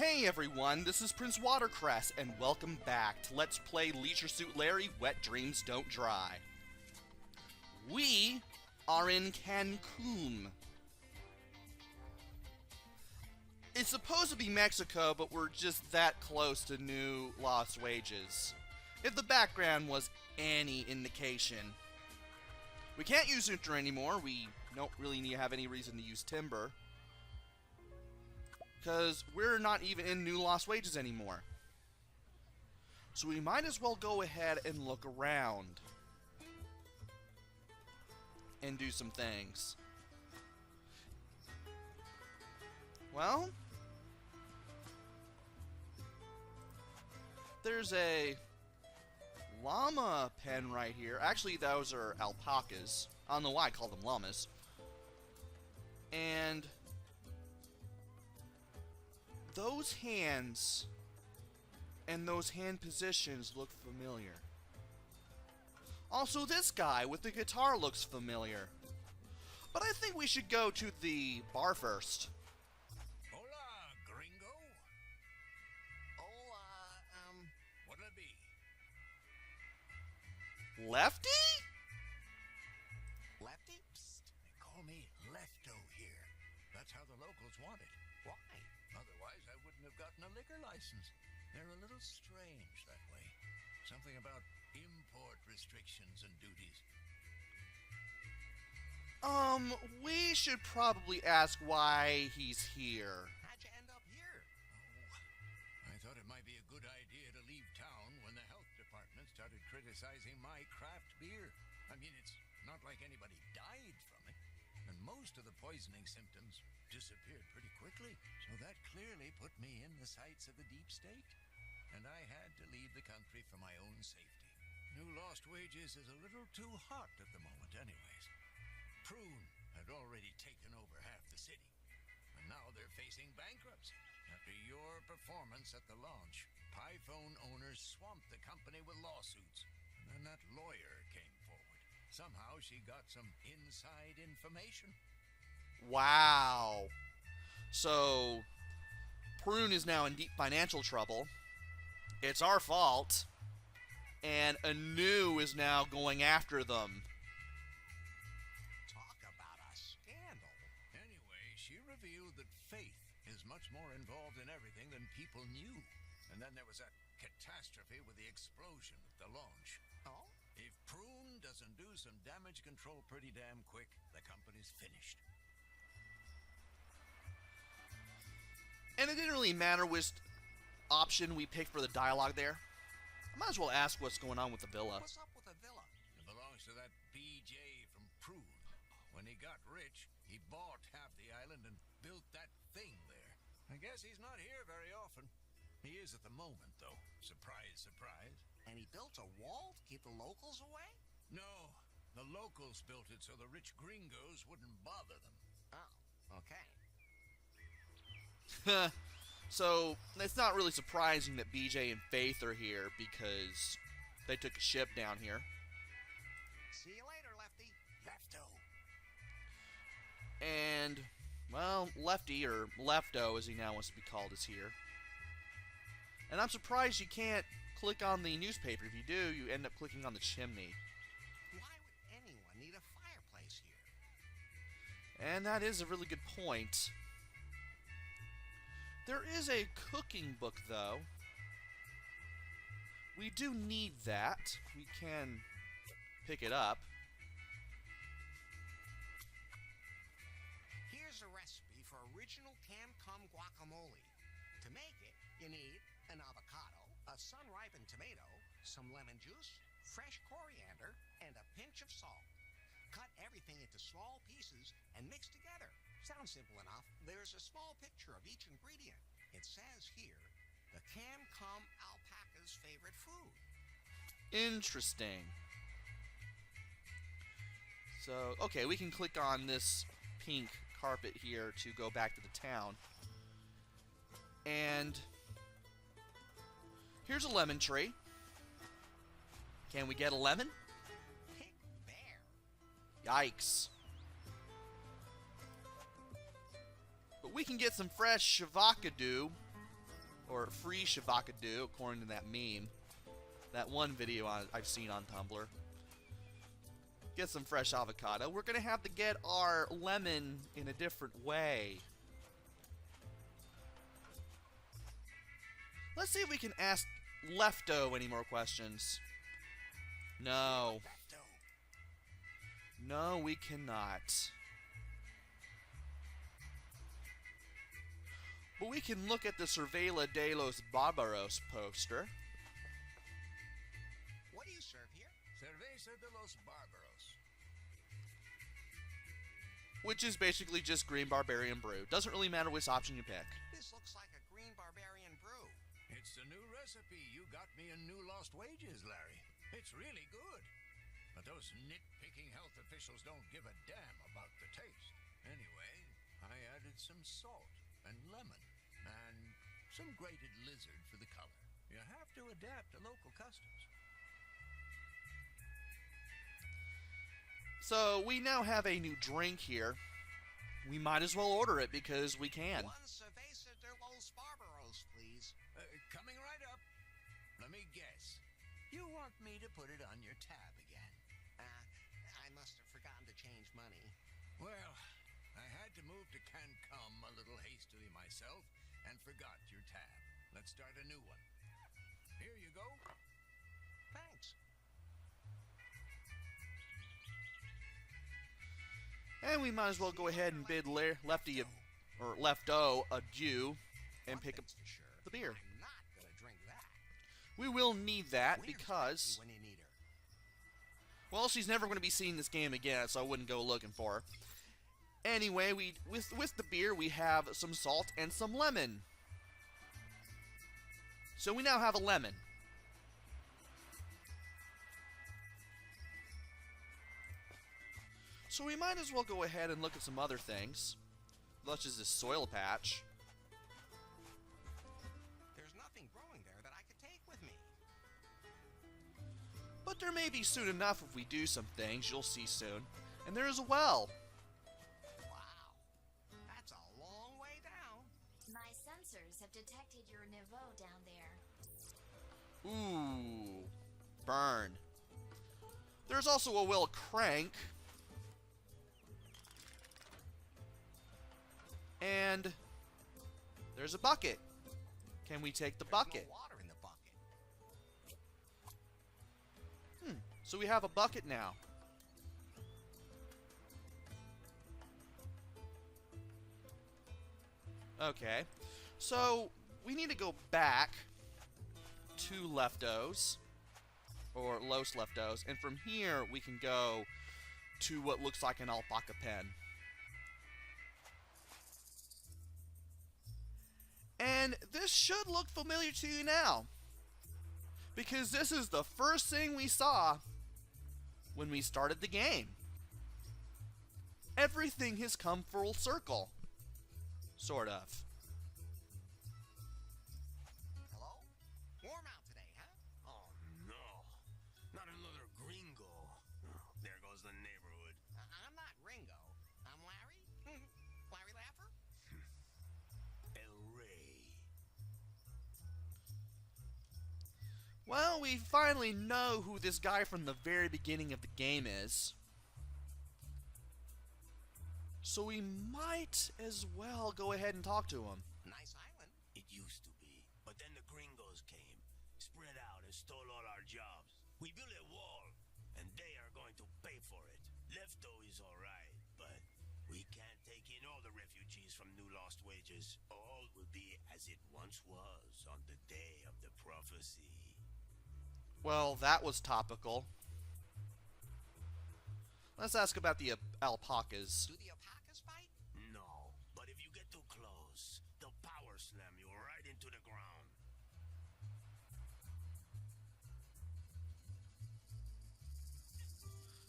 Hey everyone, this is PrinceWatercress, and welcome back to Let's Play Leisure Suit Larry Wet Dreams Don't Dry. We are in Cancum. It's supposed to be Mexico, but we're just that close to new lost wages. If the background was any indication. We can't use winter anymore, we don't really have any reason to use timber. Because we're not even in new lost wages anymore. So we might as well go ahead and look around. And do some things. Well, there's a llama pen right here. Actually, those are alpacas. I don't know why I call them llamas. And those hands and those hand positions look familiar. Also, this guy with the guitar looks familiar. But I think we should go to the bar first. Hola, gringo. What'll it be? Lefty? Lefty? Psst. They call me Lefto here. That's how the locals want it. Why? Otherwise, I wouldn't have gotten a liquor license. They're a little strange that way. Something about import restrictions and duties. We should probably ask why he's here. How'd you end up here? Oh, I thought it might be a good idea to leave town when the health department started criticizing my craft beer. I mean, it's not like anybody died from it. And most of the poisoning symptoms disappeared pretty quickly. So that clearly put me in the sights of the deep state. And I had to leave the country for my own safety. New Lost Wages is a little too hot at the moment anyways. Prune had already taken over half the city. And now they're facing bankruptcy. After your performance at the launch, Python owners swamped the company with lawsuits. And then that lawyer came forward. Somehow she got some inside information. Wow. So, Prune is now in deep financial trouble. It's our fault. And Anu is now going after them. Talk about a scandal. Anyway, she revealed that Faith is much more involved in everything than people knew. And then there was that catastrophe with the explosion at the launch. Oh? If Prune doesn't do some damage control pretty damn quick, the company's finished. And it didn't really matter which option we picked for the dialogue there. I might as well ask what's going on with the villa. What's up with the villa? It belongs to that BJ from Prune. When he got rich, he bought half the island and built that thing there. I guess he's not here very often. He is at the moment, though. Surprise, surprise. And he built a wall to keep the locals away? No, the locals built it so the rich gringos wouldn't bother them. Oh, okay. So, it's not really surprising that BJ and Faith are here because they took a ship down here. See you later, Lefty. Lefto. And, well, Lefty, or Lefto as he now wants to be called, is here. And I'm surprised you can't click on the newspaper. If you do, you end up clicking on the chimney. Why would anyone need a fireplace here? And that is a really good point. There is a cooking book, though. We do need that. We can pick it up. Here's a recipe for original Cancum guacamole. To make it, you need an avocado, a sun-ripened tomato, some lemon juice, fresh coriander, and a pinch of salt. Cut everything into small pieces and mix together. Sounds simple enough. There's a small picture of each ingredient. It says here, the Cancum alpaca's favorite food. Interesting. So, okay, we can click on this pink carpet here to go back to the town. And here's a lemon tree. Can we get a lemon? Pink bear. Yikes. But we can get some fresh avocado or free shavacado, according to that meme. That one video I've seen on Tumblr. Get some fresh avocado. We're going to have to get our lemon in a different way. Let's see if we can ask Lefto any more questions. No. No, we cannot. But we can look at the Cerveza de los Barbaros poster. What do you serve here? Cerveza de los Barbaros. Which is basically just green barbarian brew. Doesn't really matter which option you pick. This looks like a green barbarian brew. It's the new recipe you got me in New Lost Wages, Larry. It's really good. But those nitpicking health officials don't give a damn about the taste. Anyway, I added some salt and lemon and some grated lizard for the color. You have to adapt to local customs. So, we now have a new drink here. We might as well order it because we can. One Cerveza de los Barbaros, please. Coming right up. Let me guess. You want me to put it on your tab again? I must have forgotten to change money. Well, I had to move to Cancum a little hastily myself and forgot your tab. Let's start a new one. Here you go. Thanks. And we might as well go ahead and bid Lefty or Lefto adieu and One pick up thing's for sure, the beer. I'm not gonna drink that. We will need that Where's because, Becky when you need her? well, she's never going to be seeing this game again, so I wouldn't go looking for her. Anyway, with the beer, we have some salt and some lemon. So we now have a lemon. So we might as well go ahead and look at some other things, such as this soil patch. There's nothing growing there that I could take with me. But there may be soon enough if we do some things, you'll see soon. And there is a well. Wow. That's a long way down. My sensors have detected your niveau down there. Ooh, burn. There's also a well crank. And there's a bucket. Can we take the bucket? No water in the bucket. So we have a bucket now. Okay. So we need to go back to Leftos, or Los Leftos, and from here we can go to what looks like an Alpaca Pen. And this should look familiar to you now, because this is the first thing we saw when we started the game. Everything has come full circle. Sort of. Hello? Warm out today, huh? Oh no, not another gringo. Oh, there goes the neighborhood. I'm not Ringo. I'm Larry. Larry Laffer? El Rey. Well, we finally know who this guy from the very beginning of the game is. So we might as well go ahead and talk to him. Nice island. It used to be, but then the gringos came, spread out and stole all our jobs. We built a wall, and they are going to pay for it. Lefto is alright, but we can't take in all the refugees from New Lost Wages. All will be as it once was on the day of the prophecy. Well, that was topical. Let's ask about the alpacas. Do the alpacas fight? No, but if you get too close, they'll power slam you right into the ground.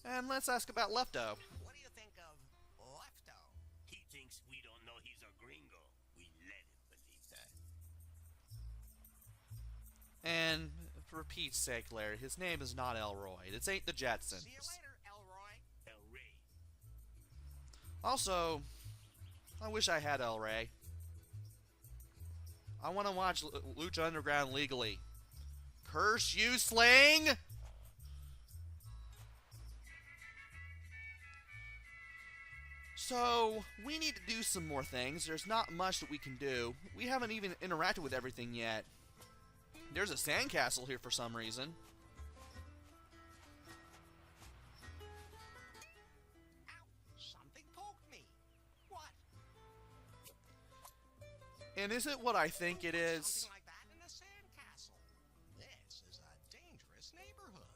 And let's ask about Lefto. What do you think of Lefto? He thinks we don't know he's a gringo. We let him believe that. And for Pete's sake, Larry, his name is not Elroy. This ain't the Jetsons. See you later, Elroy. El Rey. Also, I wish I had El Rey. I want to watch Lucha Underground legally. Curse you, Sling! So, we need to do some more things. There's not much that we can do. We haven't even interacted with everything yet. There's a sandcastle here for some reason. Ow! Something poked me. What? And is it what I think it is? Something like that in a sandcastle. This is a dangerous neighborhood.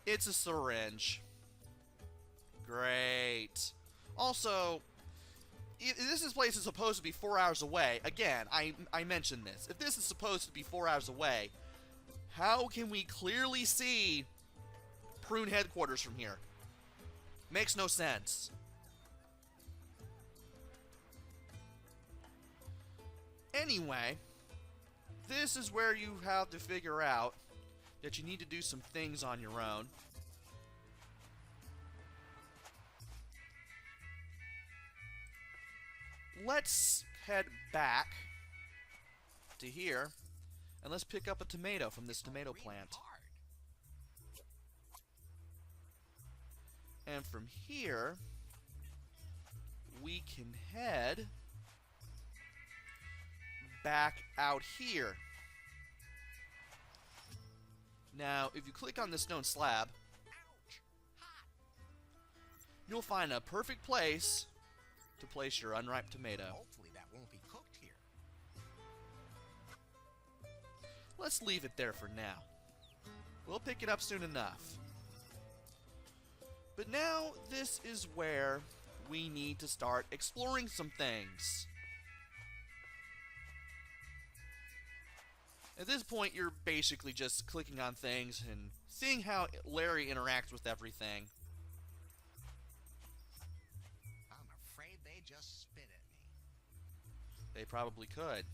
It's a syringe. Great. Also, this place is supposed to be 4 hours away. Again, I mentioned this. If this is supposed to be 4 hours away, how can we clearly see Prune headquarters from here? Makes no sense. Anyway, this is where you have to figure out that you need to do some things on your own. Let's head back to here, and let's pick up a tomato from this tomato plant. Hard. And from here, we can head back out here. Now, if you click on the stone slab, Ouch! Hot. you'll find a perfect place to place your unripe tomato. Hopefully that won't be cooked here. Let's leave it there for now. We'll pick it up soon enough. But now, this is where we need to start exploring some things. At this point, you're basically just clicking on things and seeing how Larry interacts with everything. I'm afraid they just spit at me. They probably could.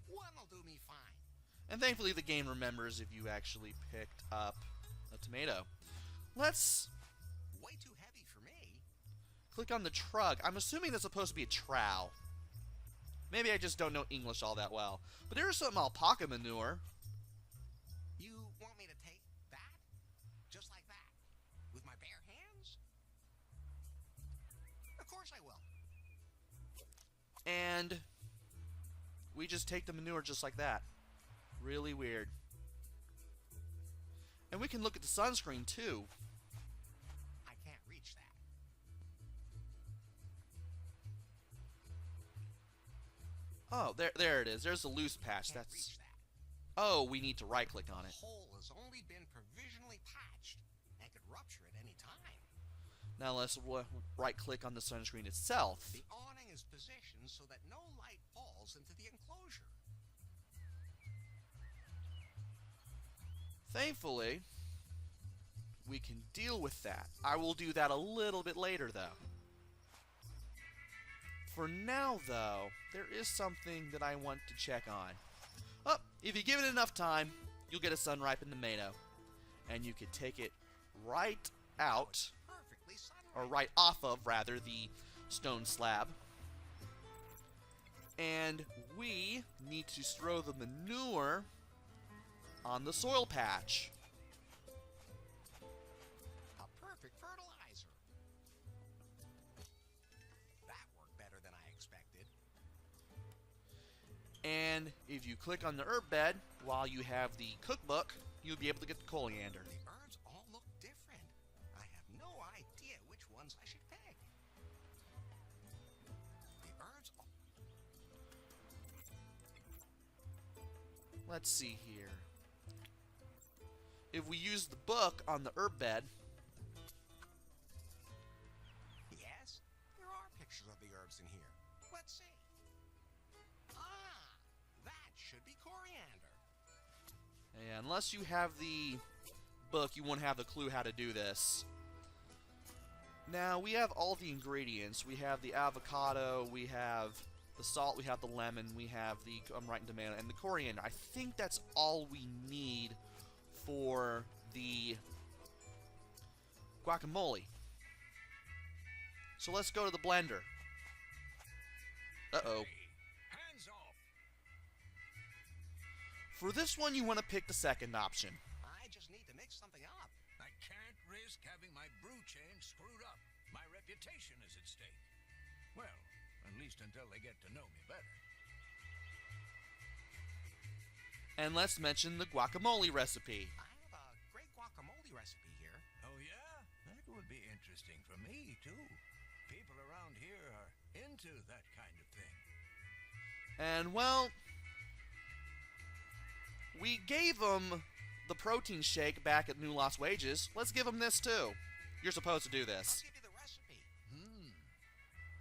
One'll do me fine. And thankfully the game remembers if you actually picked up a tomato. Let's Way too heavy for me. click on the trug. I'm assuming that's supposed to be a trowel. Maybe I just don't know English all that well. But there's some alpaca manure. You want me to take that? Just like that? With my bare hands? Of course I will. And we just take the manure just like that. Really weird. And we can look at the sunscreen too. I can't reach that. Oh, there it is. There's a loose patch. Can't That's... reach that. Oh, we need to right-click on it. The hole has only been provisionally patched and could rupture at any time. Now let's right-click on the sunscreen itself. The awning is positioned so that no light falls into the enclosure. Thankfully, we can deal with that. I will do that a little bit later, though. For now, though, there is something that I want to check on. Oh, if you give it enough time, you'll get a sun-ripened tomato. And you could take it right out, Perfectly or sunlight. right off of, rather, the stone slab. And we need to throw the manure on the soil patch. A perfect fertilizer. That worked better than I expected. And if you click on the herb bed while you have the cookbook, you'll be able to get the coriander. The herbs all look different. I have no idea which ones I should pick. The herbs all... Let's see here. If we use the book on the herb bed, Yes, there are pictures of the herbs in here. Let's see. Ah, that should be coriander. and unless you have the book, you won't have a clue how to do this. Now, we have all the ingredients. We have the avocado, we have the salt, we have the lemon, we have the unripened tomato, and the coriander. I think that's all we need for the guacamole. So let's go to the blender. Uh-oh. Hey, hands off. For this one, you want to pick the second option. I just need to mix something up. I can't risk having my brew chain screwed up. My reputation is at stake. Well, at least until they get to know me better. And let's mention the guacamole recipe. I have a great guacamole recipe here. Oh, yeah? That would be interesting for me, too. People around here are into that kind of thing. And, well, we gave them the protein shake back at New Lost Wages. Let's give them this, too. You're supposed to do I'll this. give you the recipe.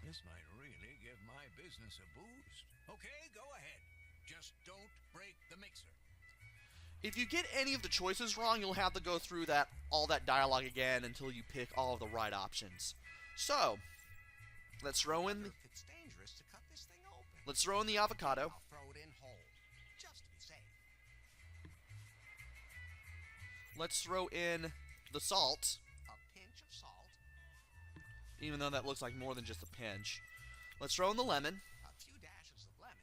This might really give my business a boost. Okay, go ahead. Just don't break the mixer. If you get any of the choices wrong, you'll have to go through all that dialogue again until you pick all of the right options. So, let's throw in If it's dangerous to cut this thing open. the avocado. I'll throw it in whole, just to be safe. Let's throw in the salt, A pinch of salt, even though that looks like more than just a pinch. Let's throw in the lemon. a few dashes of lemon,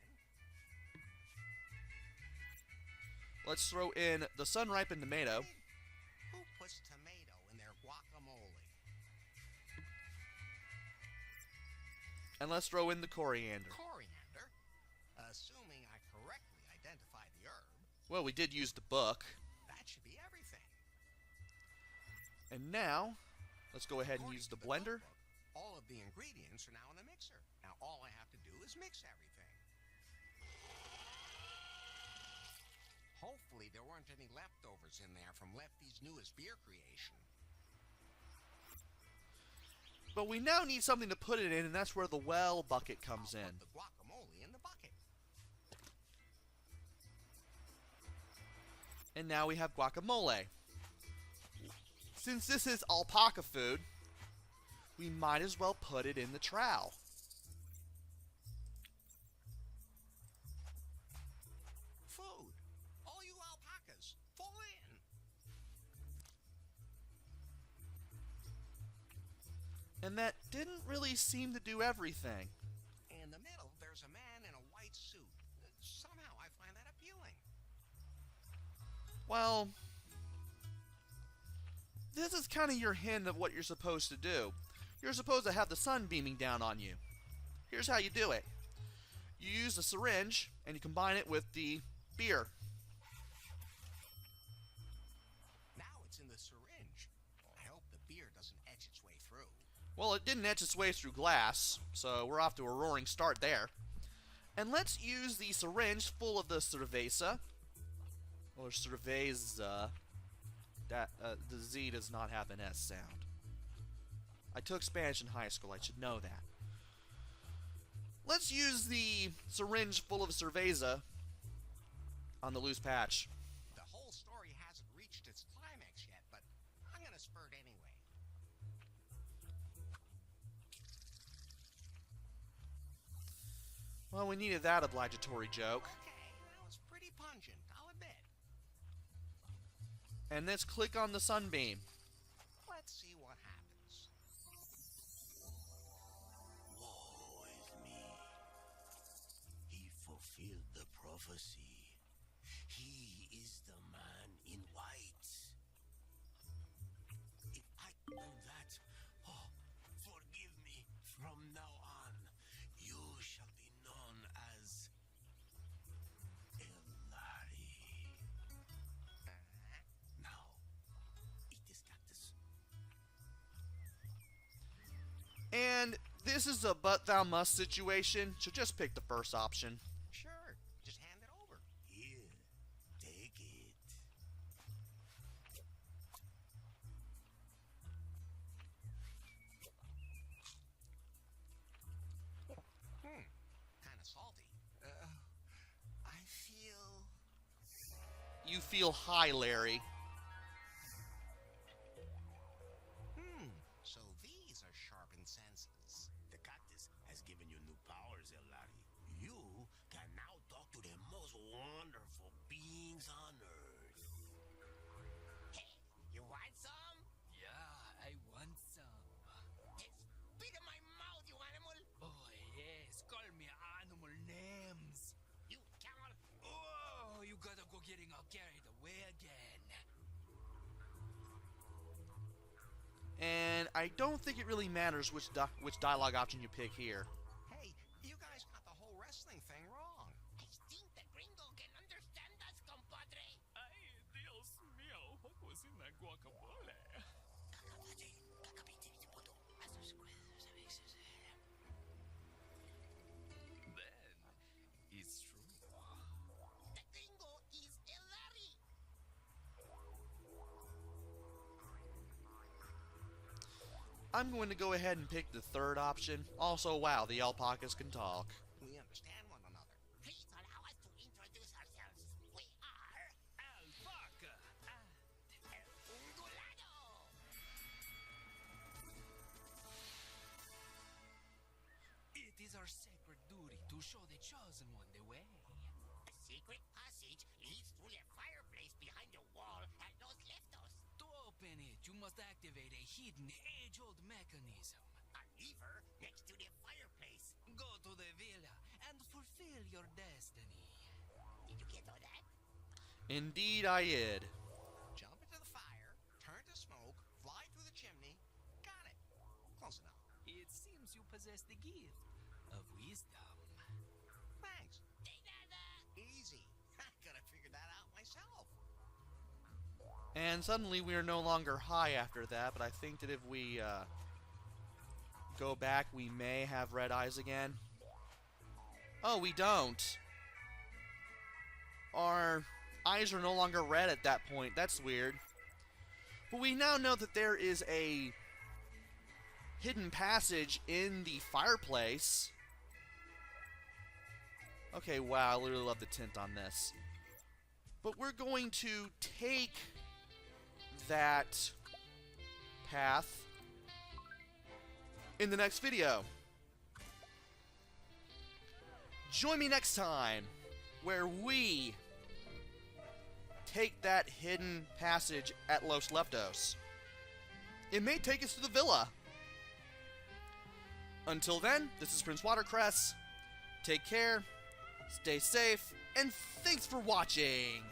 Let's throw in the sun-ripened tomato. Who puts tomato in their guacamole? And let's throw in the coriander. Coriander? Assuming I correctly identified the herb, Well, we did use the book. that should be everything. And now, let's go ahead and According use to the blender. cookbook, all of the ingredients are now in the mixer. Now all I have to do is mix everything. Hopefully there weren't any leftovers in there from Lefty's newest beer creation. But we now need something to put it in, and that's where the well bucket comes I'll in. put the guacamole in the bucket. And now we have guacamole. Since this is alpaca food, we might as well put it in the trowel. Food. All you alpacas, fall in. And that didn't really seem to do everything. In the middle, there's a man in a white suit. Somehow I find that appealing. Well, this is kind of your hint of what you're supposed to do. You're supposed to have the sun beaming down on you. Here's how you do it. You use a syringe, and you combine it with the beer. Now it's in the syringe. I hope the beer doesn't etch its way through. Well, it didn't etch its way through glass, so we're off to a roaring start there. And let's use the syringe full of the cerveza, or cerveza. That the Z does not have an S sound. I took Spanish in high school, I should know that. Let's use the syringe full of cerveza on the loose patch. The whole story hasn't reached its climax yet, but I'm gonna spurt anyway. Well, we needed that obligatory joke. Okay, that was pretty pungent, I'll admit. And let's click on the sunbeam. Let's see what happens. Woe is me. He fulfilled the prophecy. He is the man in white. If I'd known that, oh, forgive me. From now on, you shall be known as Elari. Now, eat this cactus. And this is a but thou must situation, so just pick the first option. Sure, just hand it over. Here, take it. Kinda salty. I feel... You feel high, Larry. So these are sharpened senses. The cactus has given you new powers, Elari. You can now talk to the most wonderful beings on Earth. You want some? Yeah, I want some. Spit in my getting all carried away again. And I don't think it really matters which dialogue option you pick here. Hey, you guys got the whole wrestling thing wrong. I think the gringo can understand us, compadre. Ay, Dios mío, what was in that guacamole? Then, it's true. The gringo is a Larry. I'm going to go ahead and pick the third option. Also, wow, the alpacas can talk. We understand one another. Please allow us to introduce ourselves. We are Alpaca El Ungulado. It is our sacred duty to show the chosen one the way. A secret passage leads through the fireplace behind the wall at Los Leftos. To open it, you must activate a hidden, age-old mechanism. A lever next to the fireplace. Go to the villa and fulfill your destiny. Did you get all that? Indeed, I did. Jump into the fire, turn to smoke, fly through the chimney. Got it. Close enough. It seems you possess the gift of wisdom. Thanks. De nada. Easy. I could have figured that out myself. And suddenly we are no longer high after that, but I think that if we go back, we may have red eyes again. Oh, we don't. Our eyes are no longer red at that point. That's weird. But we now know that there is a hidden passage in the fireplace. Okay, wow, I literally love the tint on this. But we're going to take that path in the next video. Join me next time where we take that hidden passage at Los Leftos. It may take us to the villa. Until then, this is PrinceWatercress. Take care, stay safe, and thanks for watching!